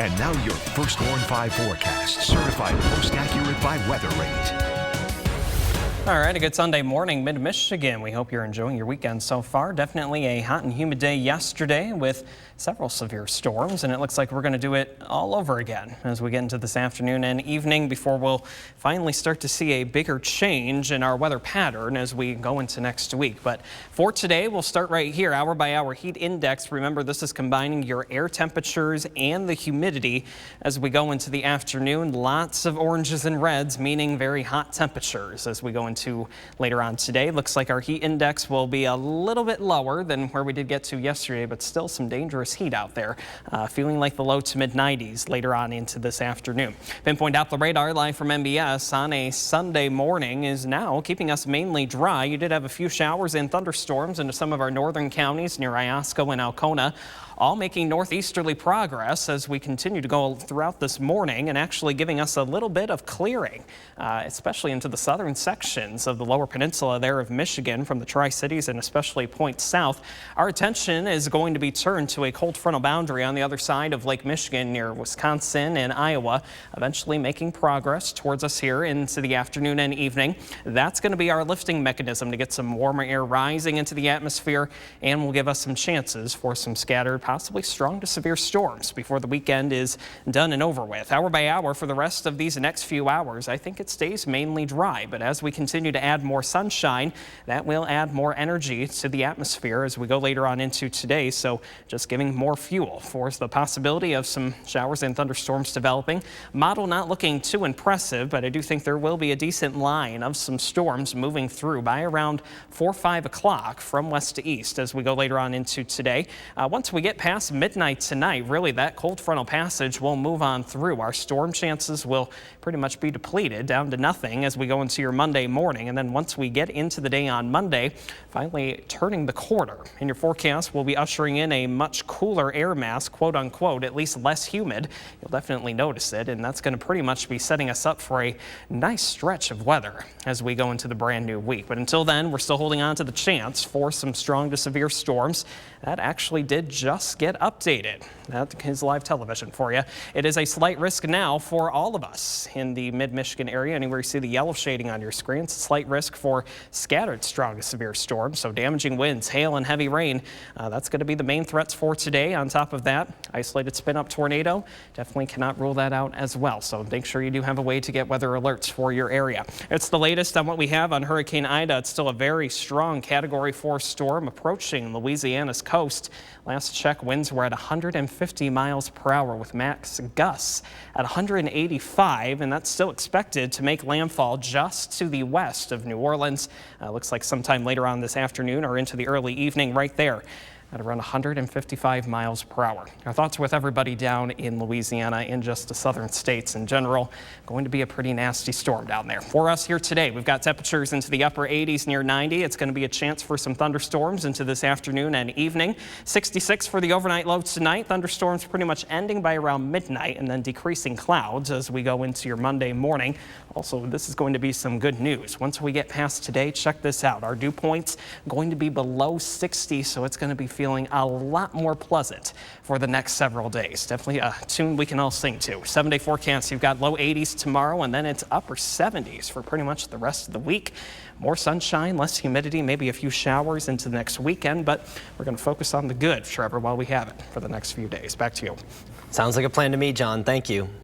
And now your first Warn 5 forecast, certified most accurate by Weather Rate. All right, a good Sunday morning, mid-Michigan. We hope you're enjoying your weekend so far. Definitely a hot and humid day yesterday with several severe storms, and it looks like we're going to do it all over again as we get into this afternoon and evening before we'll finally start to see a bigger change in our weather pattern as we go into next week. But for today, we'll start right here, hour by hour heat index. Remember, this is combining your air temperatures and the humidity as we go into the afternoon. Lots of oranges and reds, meaning very hot temperatures as we go into later on today. Looks like our heat index will be a little bit lower than where we did get to yesterday, but still some dangerous heat out there. Feeling like the low to mid 90s later on into this afternoon. Pinpoint Doppler radar live from MBS on a Sunday morning is now keeping us mainly dry. You did have a few showers and thunderstorms into some of our northern counties near Iosco and Alcona, all making northeasterly progress as we continue to go throughout this morning and actually giving us a little bit of clearing, especially into the southern sections of the lower peninsula there of Michigan from the Tri-Cities and especially points south. Our attention is going to be turned to a cold frontal boundary on the other side of Lake Michigan near Wisconsin and Iowa, eventually making progress towards us here into the afternoon and evening. That's going to be our lifting mechanism to get some warmer air rising into the atmosphere and will give us some chances for some scattered, possibly strong to severe storms before the weekend is done and over with. Hour by hour for the rest of these next few hours, I think it stays mainly dry, but as we continue to add more sunshine, that will add more energy to the atmosphere as we go later on into today. So just giving more fuel for the possibility of some showers and thunderstorms developing. Model not looking too impressive, but I do think there will be a decent line of some storms moving through by around 4 or 5 o'clock from west to east as we go later on into today. Once we get past midnight tonight, really that cold frontal passage will move on through. Our storm chances will pretty much be depleted down to nothing as we go into your Monday morning. And then once we get into the day on Monday, finally turning the corner. In your forecast, we'll be ushering in a much cooler air mass, quote unquote, at least less humid. You'll definitely notice it, and that's going to pretty much be setting us up for a nice stretch of weather as we go into the brand new week. But until then, we're still holding on to the chance for some strong to severe storms. That actually did just get updated. That is live television for you. It is a slight risk now for all of us in the mid-Michigan area. Anywhere you see the yellow shading on your screen, it's a slight risk for scattered strong to severe storms. So damaging winds, hail, and heavy rain, that's going to be the main threats for today. On top of that, isolated spin-up tornado, definitely cannot rule that out as well. So make sure you do have a way to get weather alerts for your area. It's the latest on what we have on Hurricane Ida. It's still a very strong Category 4 storm approaching Louisiana's coast. Last check, winds were at 150 miles per hour with max gusts at 185, and that's still expected to make landfall just to the west of New Orleans. Looks like sometime later on this afternoon or into the early evening right there at around 155 miles per hour. Our thoughts with everybody down in Louisiana and just the southern states in general. Going to be a pretty nasty storm down there. For us here today, we've got temperatures into the upper 80s near 90. It's going to be a chance for some thunderstorms into this afternoon and evening. 66 for the overnight low tonight. Thunderstorms pretty much ending by around midnight and then decreasing clouds as we go into your Monday morning. Also, this is going to be some good news. Once we get past today, check this out. Our dew point's going to be below 60, so it's going to be feeling a lot more pleasant for the next several days. Definitely a tune we can all sing to. 7-day forecast, you've got low 80s tomorrow, and then it's upper 70s for pretty much the rest of the week. More sunshine, less humidity, maybe a few showers into the next weekend, but we're going to focus on the good, Trevor, while we have it for the next few days. Back to you. Sounds like a plan to me, John. Thank you.